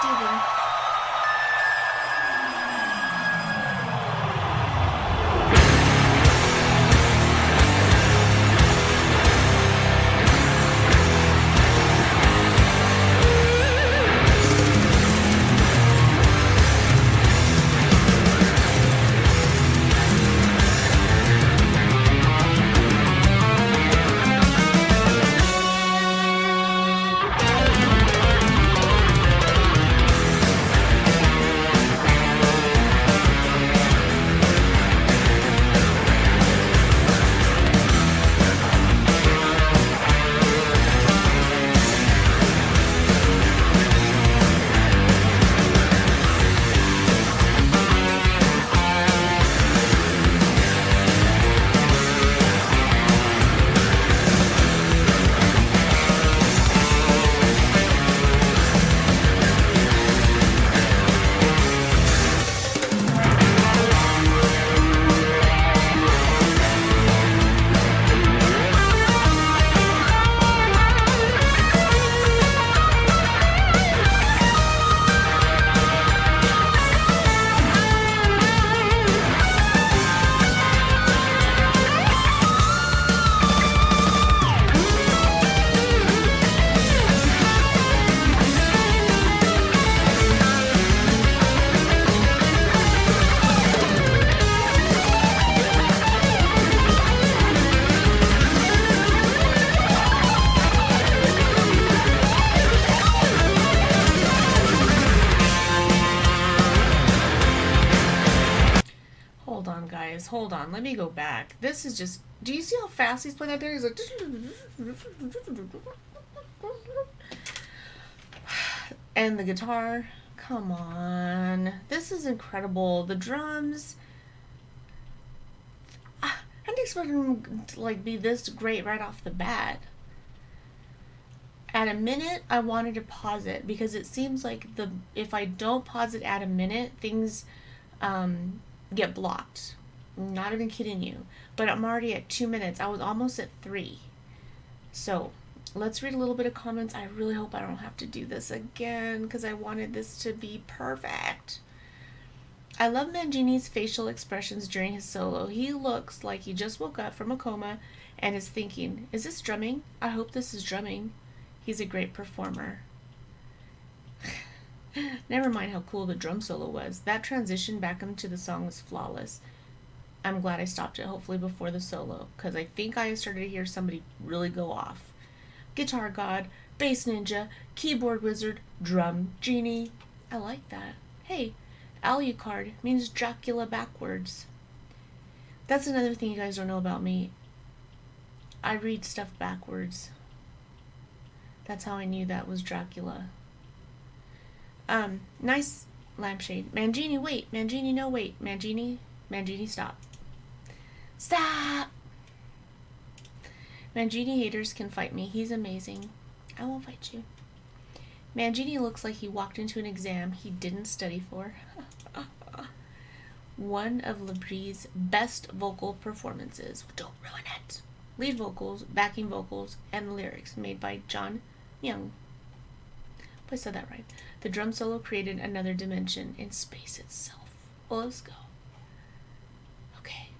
Steven. Hold on, guys. Hold on. Let me go back. This is just... Do you see how fast he's playing that there? He's like... And the guitar. Come on. This is incredible. The drums... I didn't expect him to like be this great right off the bat. At a minute, I wanted to pause it because it seems like if I don't pause it at a minute, things get blocked. I'm not even kidding you. But I'm already at 2 minutes. I was almost at 3. So let's read a little bit of comments. I really hope I don't have to do this again because I wanted this to be perfect. I love Mangini's facial expressions during his solo. He looks like he just woke up from a coma and is thinking, is this drumming? I hope this is drumming. He's a great performer. Never mind how cool the drum solo was. That transition back into the song was flawless. I'm glad I stopped it, hopefully before the solo, because I think I started to hear somebody really go off. Guitar God, Bass Ninja, Keyboard Wizard, Drum Genie. I like that. Hey, Alucard means Dracula backwards. That's another thing you guys don't know about me. I read stuff backwards. That's how I knew that was Dracula. Nice lampshade. Mangini, wait. Mangini, no, wait. Mangini, stop. Stop! Mangini haters can fight me. He's amazing. I won't fight you. Mangini looks like he walked into an exam he didn't study for. One of Labrie's best vocal performances. Don't ruin it. Lead vocals, backing vocals, and lyrics made by John Young. I said that right. The drum solo created another dimension in space itself. Well, let's go. Okay.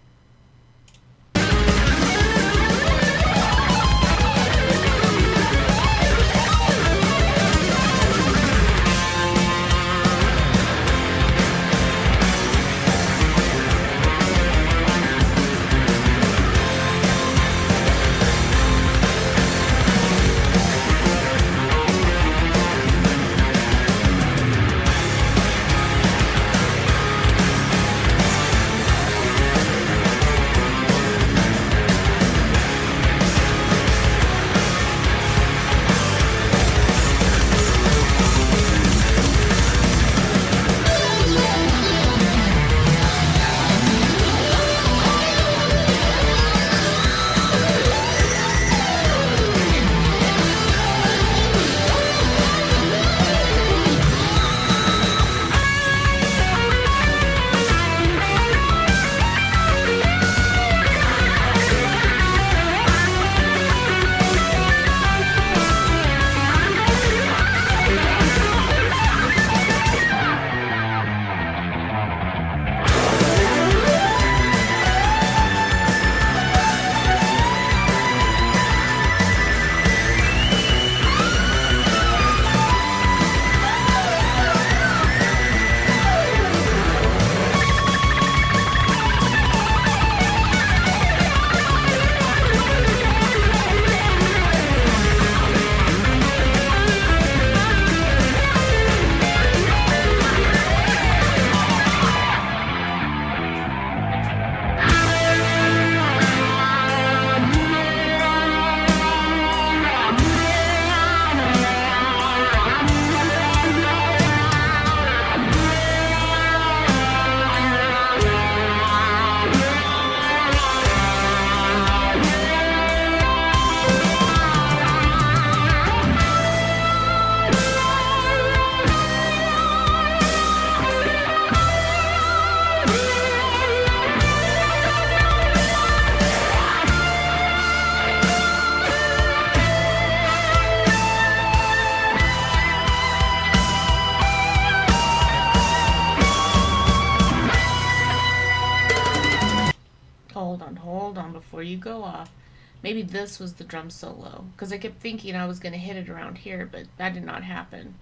Maybe this was the drum solo, because I kept thinking I was going to hit it around here, but that did not happen.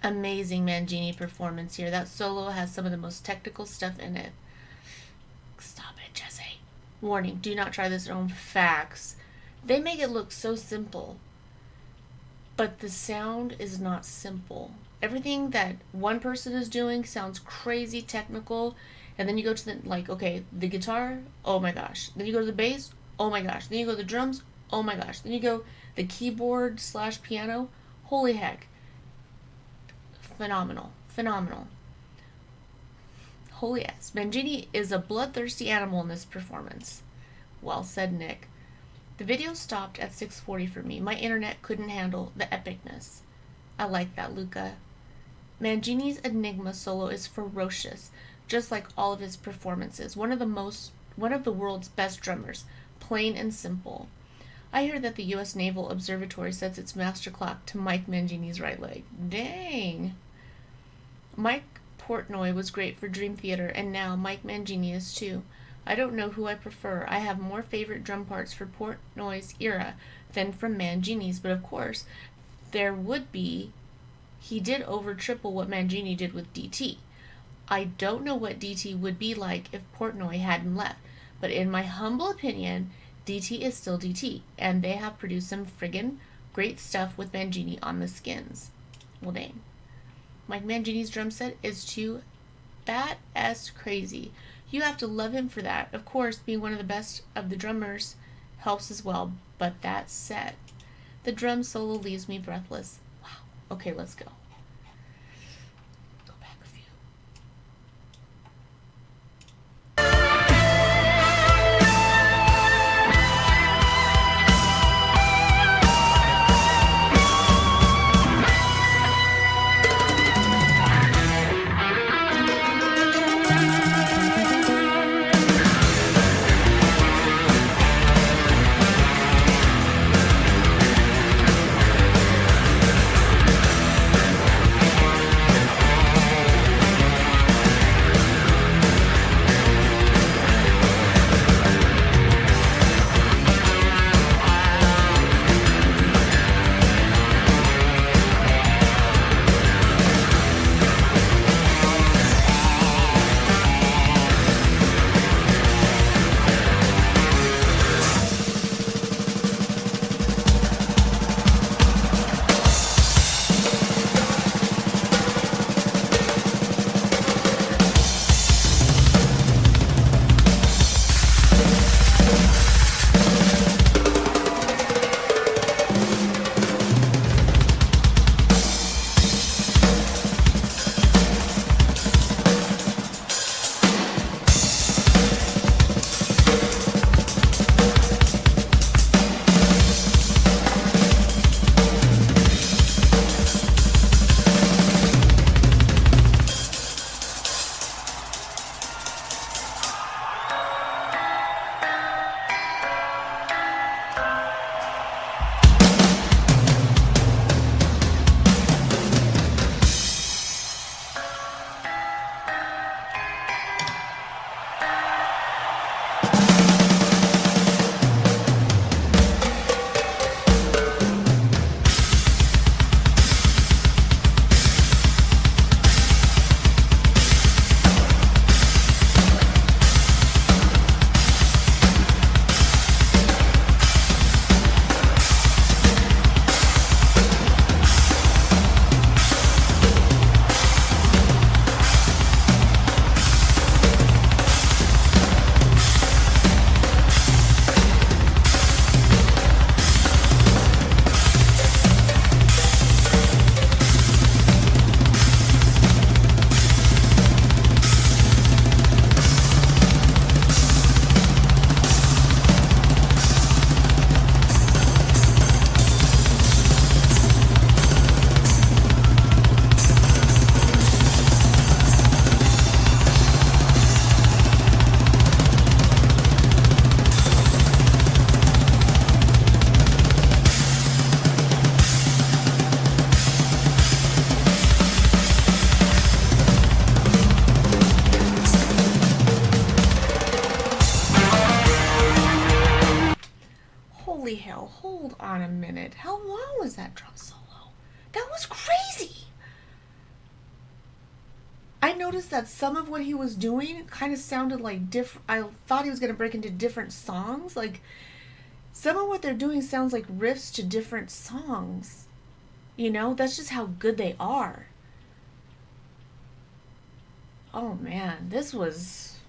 Amazing Mangini performance here. That solo has some of the most technical stuff in it. Stop it, Jesse. Warning, do not try this at home. Facts. They make it look so simple, but the sound is not simple. Everything that one person is doing sounds crazy technical, and then you go to the, like, okay, the guitar, oh my gosh. Then you go to the bass, oh my gosh. Then you go to the drums, oh my gosh. Then you go the keyboard / piano, holy heck. Phenomenal. Phenomenal. Holy yes. Mangini is a bloodthirsty animal in this performance. Well said, Nick. The video stopped at 6:40 for me. My internet couldn't handle the epicness. I like that, Luca. Mangini's Enigma solo is ferocious, just like all of his performances. One of the world's best drummers, plain and simple. I hear that the U.S. Naval Observatory sets its master clock to Mike Mangini's right leg. Dang. Mike Portnoy was great for Dream Theater, and now Mike Mangini is too. I don't know who I prefer. I have more favorite drum parts for Portnoy's era than from Mangini's, but of course, there would be. He did over triple what Mangini did with DT. I don't know what DT would be like if Portnoy hadn't left, but in my humble opinion, DT is still DT, and they have produced some friggin' great stuff with Mangini on the skins. Well, dang. Mike Mangini's drum set is too badass crazy. You have to love him for that. Of course, being one of the best of the drummers helps as well, but that said, the drum solo leaves me breathless. Wow. Okay, let's go. Go back a few. holy hell, hold on a minute. How long was that drum solo? That was crazy. I noticed that some of what he was doing kind of sounded like different. I thought he was going to break into different songs. Like, some of what they're doing sounds like riffs to different songs. You know, that's just how good they are. Oh man, that was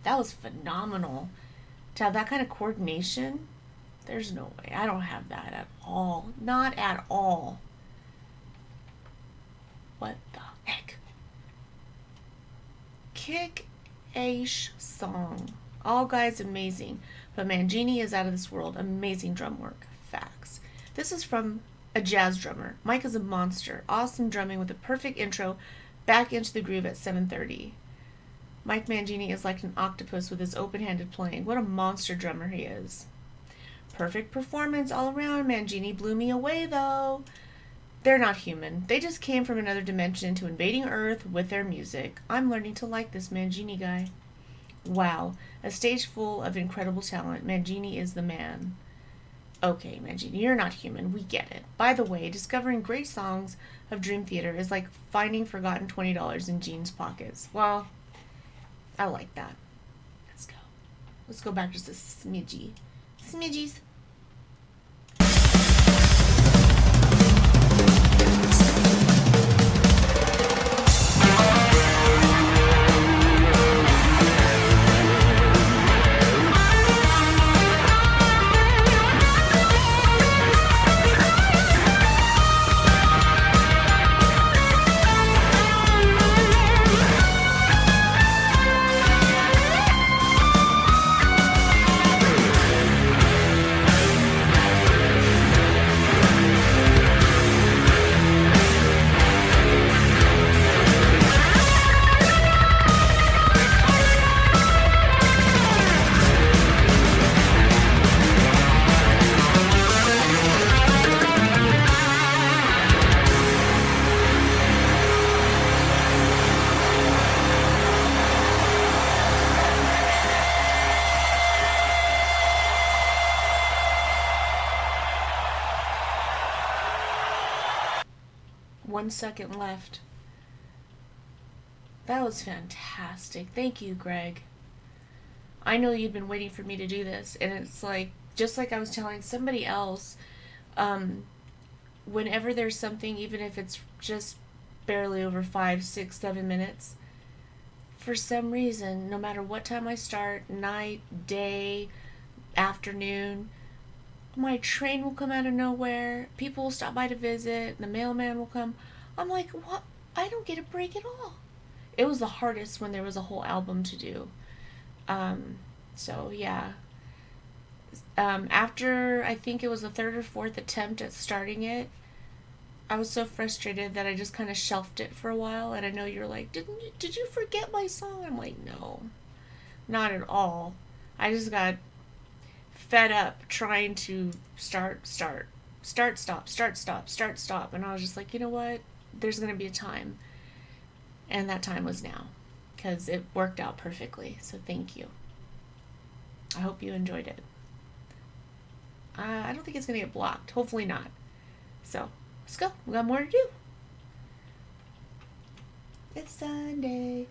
phenomenal. To have that kind of coordination, there's no way. I don't have that at all. Not at all. What the heck? Kick-ash song. All guys amazing, but Mangini is out of this world. Amazing drum work. Facts. This is from a jazz drummer. Mike is a monster. Awesome drumming with a perfect intro back into the groove at 7:30. Mike Mangini is like an octopus with his open-handed playing. What a monster drummer he is. Perfect performance all around. Mangini blew me away though. They're not human. They just came from another dimension to invading Earth with their music. I'm learning to like this Mangini guy. Wow. A stage full of incredible talent. Mangini is the man. Okay, Mangini, you're not human. We get it. By the way, discovering great songs of Dream Theater is like finding forgotten $20 in jeans pockets. Well, I like that. Let's go. Let's go back just a smidgy. Smidgies. One second left. That was fantastic. Thank you, Greg. I know you've been waiting for me to do this, and it's like, just like I was telling somebody else, whenever there's something, even if it's just barely over 5, 6, 7 minutes, for some reason, no matter what time I start, night, day, afternoon, my train will come out of nowhere. People will stop by to visit. The mailman will come. I'm like, what? I don't get a break at all. It was the hardest when there was a whole album to do. So yeah. After I think it was the third or fourth attempt at starting it, I was so frustrated that I just kind of shelved it for a while. And I know you're like, did you forget my song? I'm like, no, not at all. I just got fed up trying to start, stop, and I was just like, you know what, there's gonna be a time, and that time was now, because it worked out perfectly. So thank you. I hope you enjoyed it. I don't think it's gonna get blocked, hopefully not. So let's go, we got more to do. It's Sunday.